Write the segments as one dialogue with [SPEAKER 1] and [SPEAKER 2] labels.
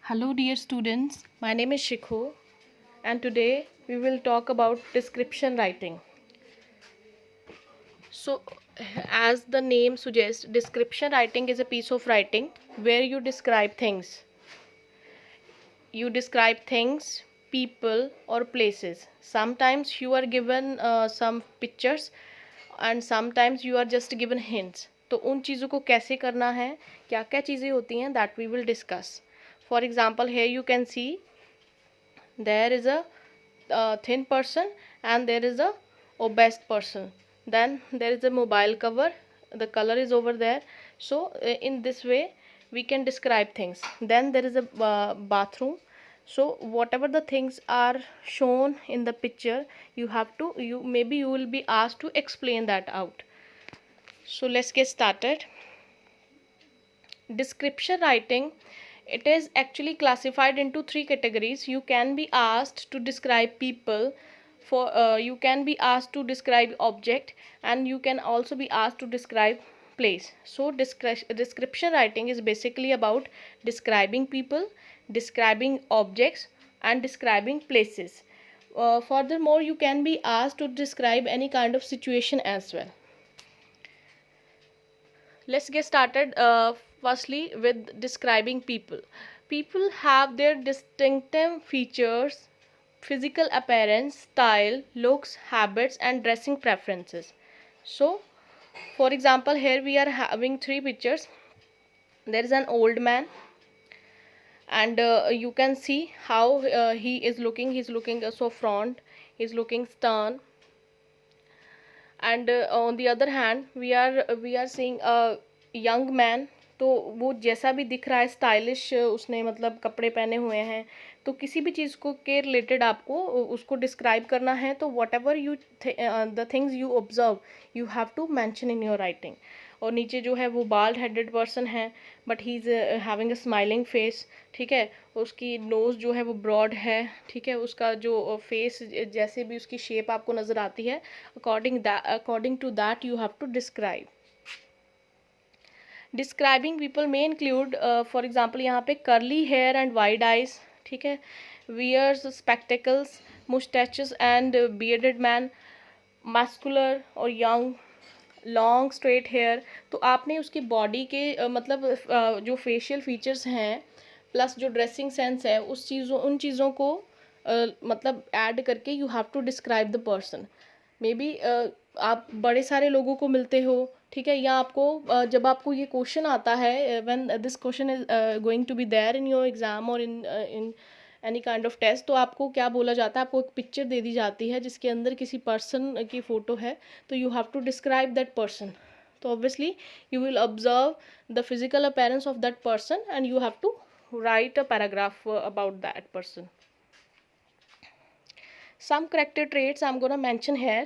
[SPEAKER 1] Hello, dear students. My name is Shikho, and today we will talk about description writing. So, as the name suggests, description writing is a piece of writing where you describe things. You describe things, people, or places. Sometimes you are given some pictures, and sometimes you are just given hints. तो उन चीज़ों को कैसे करना है, क्या क्या चीज़ें होती हैं, that we will discuss. For example, here you can see there is a thin person and there is a obese person. Then there is a mobile cover, the color is over there. So in this way we can describe things. Then there is a bathroom. So whatever the things are shown in the picture, you maybe you will be asked to explain that out. So let's get started. Description writing, it is actually classified into three categories. You can be asked to describe people, you can be asked to describe object, and you can also be asked to describe place. So description writing is basically about describing people, describing objects, and describing places. Furthermore, you can be asked to describe any kind of situation as well. Let's get started firstly with describing people. People have their distinctive features, physical appearance, style, looks, habits, and dressing preferences. So for example, here we are having three pictures. There is an old man, and you can see how he is looking. He's looking so front, he's looking stern. And on the other hand we are seeing a young man. तो वो जैसा भी दिख रहा है stylish, उसने मतलब कपड़े पहने हुए हैं. तो किसी भी चीज़ को के रिलेटेड आपको उसको डिस्क्राइब करना है, तो whatever you the things you observe you have to mention in your writing. और नीचे जो है वो बाल्ड हेडेड पर्सन है, but he is having a smiling face. ठीक है, उसकी नोज़ जो है वो ब्रॉड है. ठीक है, उसका जो फेस जैसे भी उसकी शेप आपको नज़र आती है, according to that you have to describe. Describing people में इंक्लूड फॉर एग्जाम्पल यहाँ पे curly hair and wide eyes. ठीक है, wears spectacles, moustaches and bearded man, muscular और यंग, लॉन्ग स्ट्रेट हेयर. तो आपने उसकी बॉडी के मतलब जो फेशियल फीचर्स हैं प्लस जो ड्रेसिंग सेंस है उन चीज़ों को मतलब ऐड करके you have to describe the person. Maybe आप बड़े सारे लोगों को मिलते हो. ठीक है, या आपको जब आपको ये क्वेश्चन आता है, when this question is going to be there in your exam और in any kind of test, तो आपको क्या बोला जाता है, आपको एक पिक्चर दे दी जाती है जिसके अंदर किसी पर्सन की फ़ोटो है. तो you have to describe that person. तो obviously you will observe the physical appearance of that person and you have to write a paragraph about that person. Some character traits I'm gonna mention here.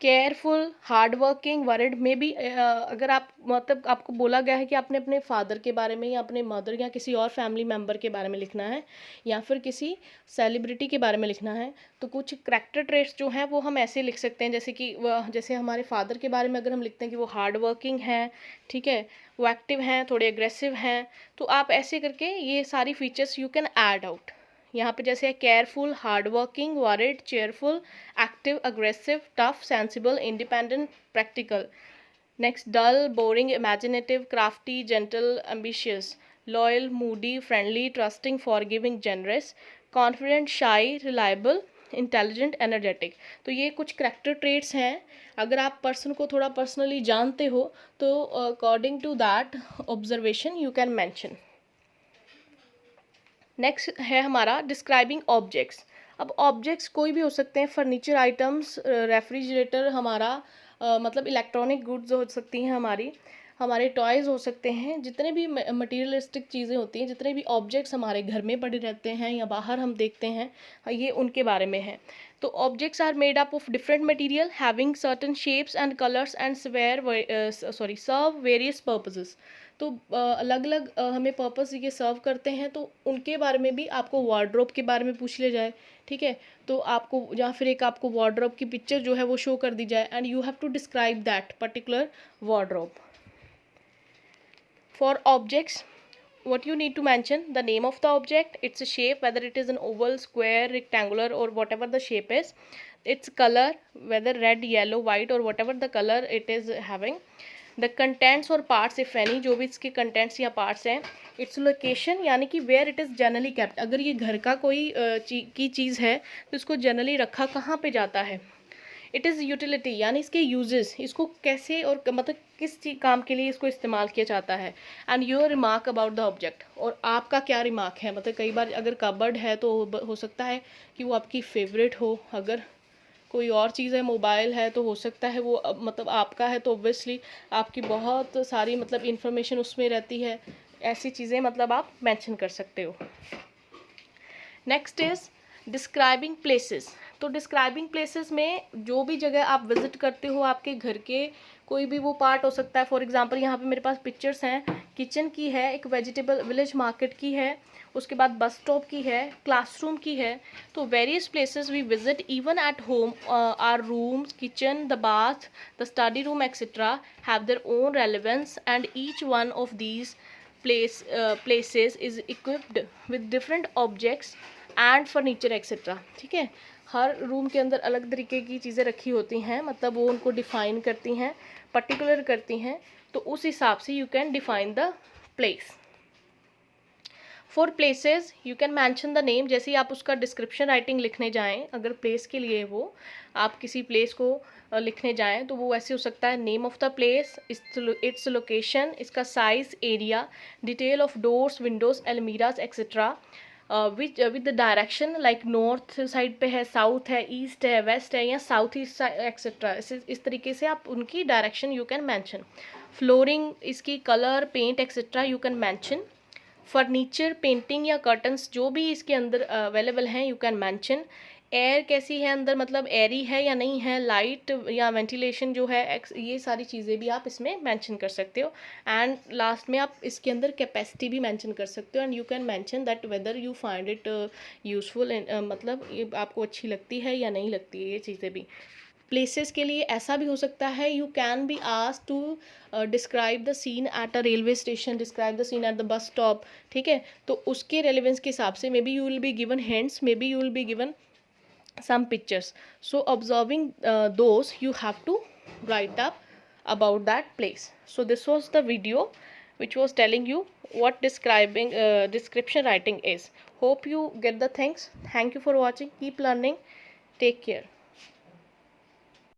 [SPEAKER 1] Careful, hard working, worried. May be अगर आप मतलब आपको बोला गया है कि आपने अपने फादर के बारे में या अपने मदर या किसी और फैमिली मेम्बर के बारे में लिखना है या फिर किसी सेलिब्रिटी के बारे में लिखना है, तो कुछ करैक्टर ट्रेट्स जो हैं वो हम ऐसे लिख सकते हैं, जैसे कि जैसे हमारे फादर के बारे में अगर हम लिखते हैं कि वो हार्ड वर्किंग हैं. ठीक है, वो एक्टिव हैं, थोड़े एग्रेसिव हैं. तो आप ऐसे करके ये सारी features you can add out. यहाँ पे जैसे careful, hard working, worried, cheerful, active, aggressive, tough, sensible, independent, practical. Next dull, boring, imaginative, crafty, gentle, ambitious, loyal, moody, friendly, trusting, forgiving, generous, confident, shy, reliable, intelligent, energetic. तो ये कुछ character traits हैं. अगर आप person को थोड़ा personally जानते हो तो according to that observation you can mention. Next है हमारा डिस्क्राइबिंग ऑब्जेक्ट्स. अब ऑब्जेक्ट्स कोई भी हो सकते हैं, फर्नीचर आइटम्स, रेफ्रिजरेटर हमारा, मतलब इलेक्ट्रॉनिक गुड्स हो सकती हैं हमारे टॉयज़ हो सकते हैं. जितने भी मटीरियलिस्टिक चीज़ें होती हैं, जितने भी ऑब्जेक्ट्स हमारे घर में पड़े रहते हैं या बाहर हम देखते हैं, ये उनके बारे में है. तो objects are made up of different material having certain shapes and colours and serve various purposes. तो अलग अलग हमें पर्पस ये सर्व करते हैं, तो उनके बारे में भी आपको वार्डरोब के बारे में पूछ लिया जाए. ठीक है, तो आपको या फिर एक आपको वार्डरोब की पिक्चर जो है वो शो कर दी जाए and you have to describe that particular wardrobe. For objects, what you need to mention the name of the object, its shape, whether it is an oval, square, rectangular, or whatever the shape is, its color, whether red, yellow, white, or whatever the color it is having, the contents or parts if any, जो भी इसके contents या parts हैं, its location यानी कि where it is generally kept, अगर ये घर का कोई की चीज़ है तो इसको generally रखा कहाँ पे जाता है, इट इज़ यूटिलिटी यानी इसके यूजेस, इसको कैसे और मतलब किस चीज काम के लिए इसको इस्तेमाल किया जाता है, and your remark about the object, और आपका क्या रिमार्क है, मतलब कई बार अगर कबर्ड है तो हो सकता है कि वो आपकी फेवरेट हो, अगर कोई और चीज़ है, मोबाइल है, तो हो सकता है वो मतलब आपका है तो ऑब्वियसली आपकी बहुत सारी मतलब इन्फॉर्मेशन उसमें रहती है, ऐसी चीज़ें मतलब आप मेंशन कर सकते हो। Next is describing places. तो डिस्क्राइबिंग प्लेसेस में जो भी जगह आप विजिट करते हो, आपके घर के कोई भी वो पार्ट हो सकता है। फॉर एग्जांपल यहाँ पे मेरे पास पिक्चर्स हैं, किचन की है, एक वेजिटेबल विलेज मार्केट की है, उसके बाद बस स्टॉप की है, क्लासरूम की है। तो various places we visit even at home, our rooms, kitchen, the bath, the study room etcetera have their own relevance and each one of these places is equipped with different objects and furniture etcetera. ठीक है, हर room के अंदर अलग तरीके की चीज़ें रखी होती हैं, मतलब वो उनको डिफ़ाइन करती हैं, पर्टिकुलर करती हैं, तो उस हिसाब से you can define the place. For places you can mention the name, जैसे ही आप उसका डिस्क्रिप्शन राइटिंग लिखने जाएं, अगर प्लेस के लिए वो आप किसी प्लेस को लिखने जाएं तो वो ऐसे हो सकता है, name of the place, its location, इसका size, area, detail of doors, windows, almirahs etcetera, with the direction like north side पे है, साउथ है, ईस्ट है, वेस्ट है, या साउथ ईस्ट एक्सेट्रा। इस तरीके से आप उनकी direction you can mention. Flooring, इसकी colour, paint etcetera you can mention. Furniture, painting या कर्टन्स जो भी इसके अंदर अवेलेबल हैं यू कैन मैंशन। एयर कैसी है अंदर, मतलब एयरी है या नहीं है, लाइट या वेंटिलेशन जो है, ये सारी चीज़ें भी आप इसमें मेंशन कर सकते हो। एंड लास्ट में आप इसके अंदर कैपेसिटी भी मेंशन कर सकते हो, and you can mention that whether you find it useful, मतलब ये आपको अच्छी लगती है या नहीं लगती है ये चीज़ें भी। प्लेसेस के लिए ऐसा भी हो सकता है, you can be asked to describe the scene at a railway station, describe the scene at the bus stop. ठीक है, तो उसके रेलिवेंस के हिसाब से maybe you will be given hints, maybe you will be given some pictures, so observing those you have to write up about that place. So this was the video which was telling you what describing description writing is. Hope you get the things. Thank you for watching. Keep learning. Take care.